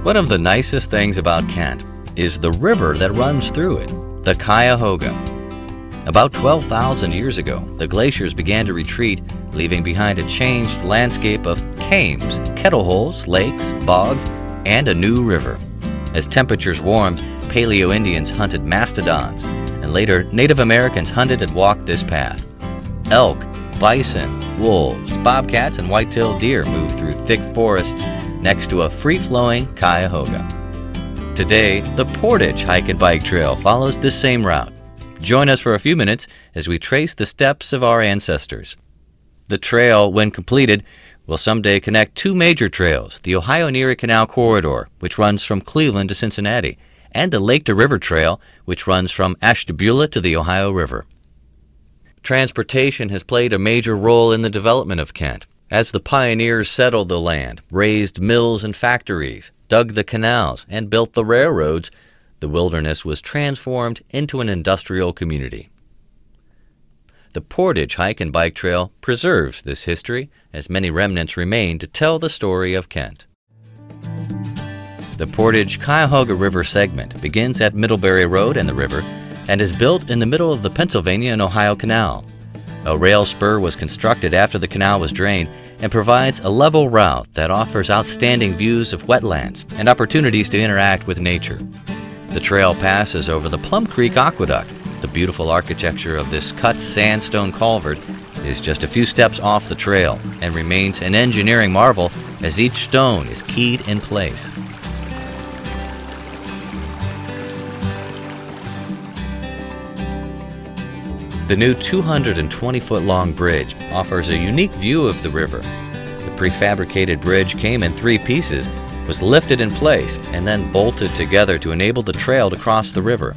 One of the nicest things about Kent is the river that runs through it, the Cuyahoga. About 12,000 years ago, the glaciers began to retreat, leaving behind a changed landscape of cames, kettle holes, lakes, bogs, and a new river. As temperatures warmed, Paleo-Indians hunted mastodons, and later Native Americans hunted and walked this path. Elk, bison, wolves, bobcats, and white-tailed deer moved through thick forests next to a free-flowing Cuyahoga. Today, the Portage Hike and Bike Trail follows this same route. Join us for a few minutes as we trace the steps of our ancestors. The trail, when completed, will someday connect two major trails, the Ohio-Erie Canal Corridor, which runs from Cleveland to Cincinnati, and the Lake to River Trail, which runs from Ashtabula to the Ohio River. Transportation has played a major role in the development of Kent. As the pioneers settled the land, raised mills and factories, dug the canals, and built the railroads, the wilderness was transformed into an industrial community. The Portage Hike and Bike Trail preserves this history, as many remnants remain to tell the story of Kent. The Portage Cuyahoga River segment begins at Middlebury Road and the river, and is built in the middle of the Pennsylvania and Ohio Canal. A rail spur was constructed after the canal was drained and provides a level route that offers outstanding views of wetlands and opportunities to interact with nature. The trail passes over the Plum Creek Aqueduct. The beautiful architecture of this cut sandstone culvert is just a few steps off the trail and remains an engineering marvel as each stone is keyed in place. The new 220-foot-long bridge offers a unique view of the river. The prefabricated bridge came in 3 pieces, was lifted in place, and then bolted together to enable the trail to cross the river.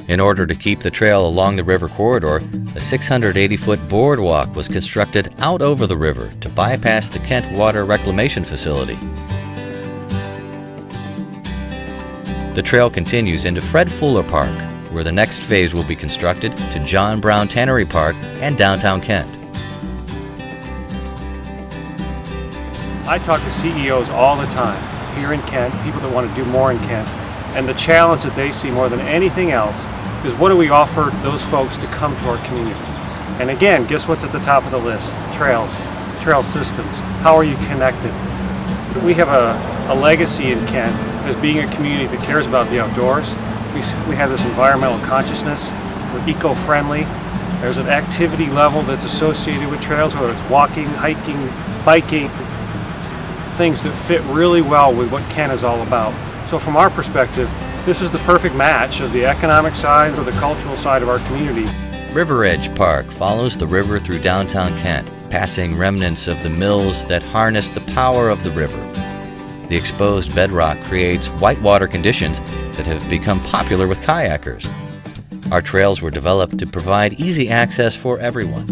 In order to keep the trail along the river corridor, a 680-foot boardwalk was constructed out over the river to bypass the Kent Water Reclamation Facility. The trail continues into Fred Fuller Park, where the next phase will be constructed, to John Brown Tannery Park and downtown Kent. I talk to CEOs all the time here in Kent, people that want to do more in Kent, and the challenge that they see more than anything else is what do we offer those folks to come to our community? And again, guess what's at the top of the list? Trails, trail systems. How are you connected? We have a legacy in Kent as being a community that cares about the outdoors. We have this environmental consciousness. We're eco-friendly. There's an activity level that's associated with trails, whether it's walking, hiking, biking, things that fit really well with what Kent is all about. So from our perspective, this is the perfect match of the economic side or the cultural side of our community. River Edge Park follows the river through downtown Kent, passing remnants of the mills that harness the power of the river. The exposed bedrock creates whitewater conditions that have become popular with kayakers. Our trails were developed to provide easy access for everyone.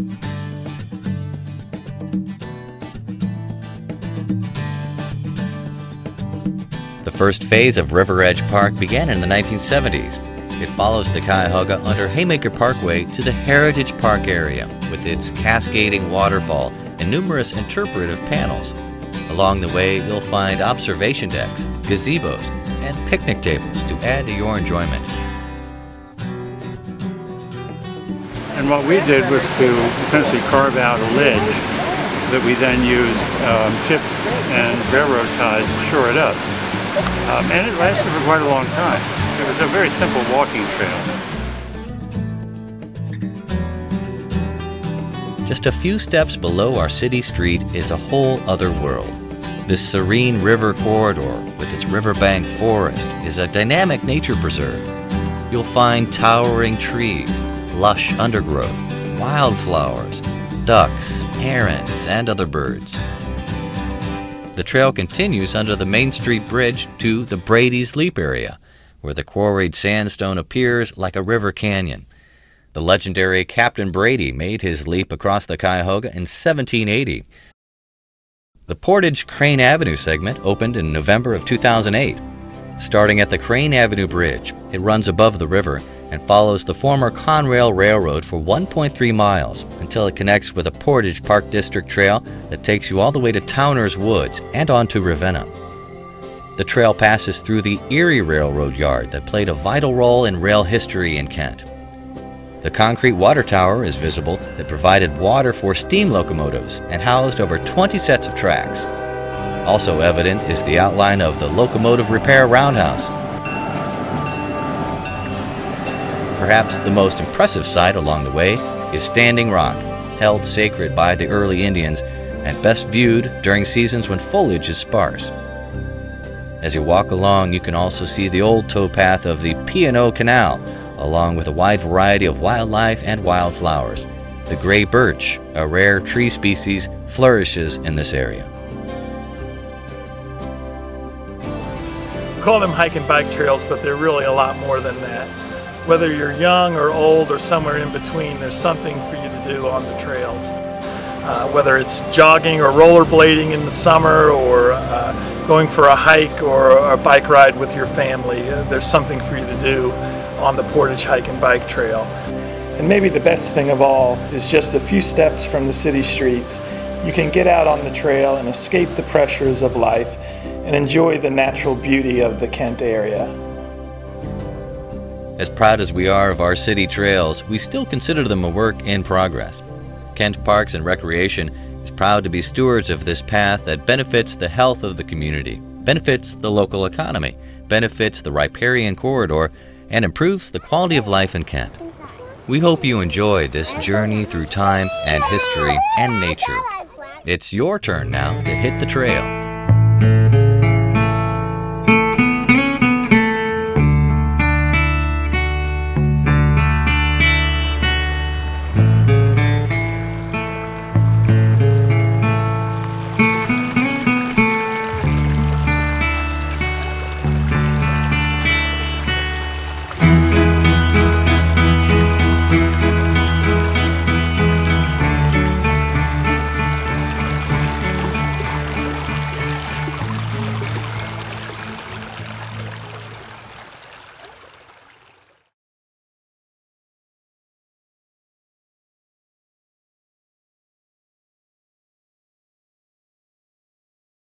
The first phase of River Edge Park began in the 1970s. It follows the Cuyahoga under Haymaker Parkway to the Heritage Park area with its cascading waterfall and numerous interpretive panels. Along the way, you'll find observation decks, gazebos, and picnic tables to add to your enjoyment. And what we did was to essentially carve out a ledge that we then used chips and railroad ties to shore it up. And it lasted for quite a long time. It was a very simple walking trail. Just a few steps below our city street is a whole other world. This serene river corridor with its riverbank forest is a dynamic nature preserve. You'll find towering trees, lush undergrowth, wildflowers, ducks, herons, and other birds. The trail continues under the Main Street Bridge to the Brady's Leap area, where the quarried sandstone appears like a river canyon. The legendary Captain Brady made his leap across the Cuyahoga in 1780. The Portage Crane Avenue segment opened in November of 2008. Starting at the Crane Avenue Bridge, it runs above the river and follows the former Conrail Railroad for 1.3 miles until it connects with a Portage Park District trail that takes you all the way to Towner's Woods and on to Ravenna. The trail passes through the Erie Railroad yard that played a vital role in rail history in Kent. The concrete water tower is visible that provided water for steam locomotives and housed over 20 sets of tracks. Also evident is the outline of the locomotive repair roundhouse. Perhaps the most impressive sight along the way is Standing Rock, held sacred by the early Indians and best viewed during seasons when foliage is sparse. As you walk along, you can also see the old towpath of the P&O Canal, along with a wide variety of wildlife and wildflowers. The gray birch, a rare tree species, flourishes in this area. We call them hike and bike trails, but they're really a lot more than that. Whether you're young or old or somewhere in between, there's something for you to do on the trails. Whether it's jogging or rollerblading in the summer or going for a hike or a bike ride with your family, there's something for you to do on the Portage Hike and Bike Trail. And maybe the best thing of all is just a few steps from the city streets. You can get out on the trail and escape the pressures of life and enjoy the natural beauty of the Kent area. As proud as we are of our city trails, we still consider them a work in progress. Kent Parks and Recreation is proud to be stewards of this path that benefits the health of the community, benefits the local economy, benefits the riparian corridor, and improves the quality of life in Kent. We hope you enjoyed this journey through time and history and nature. It's your turn now to hit the trail.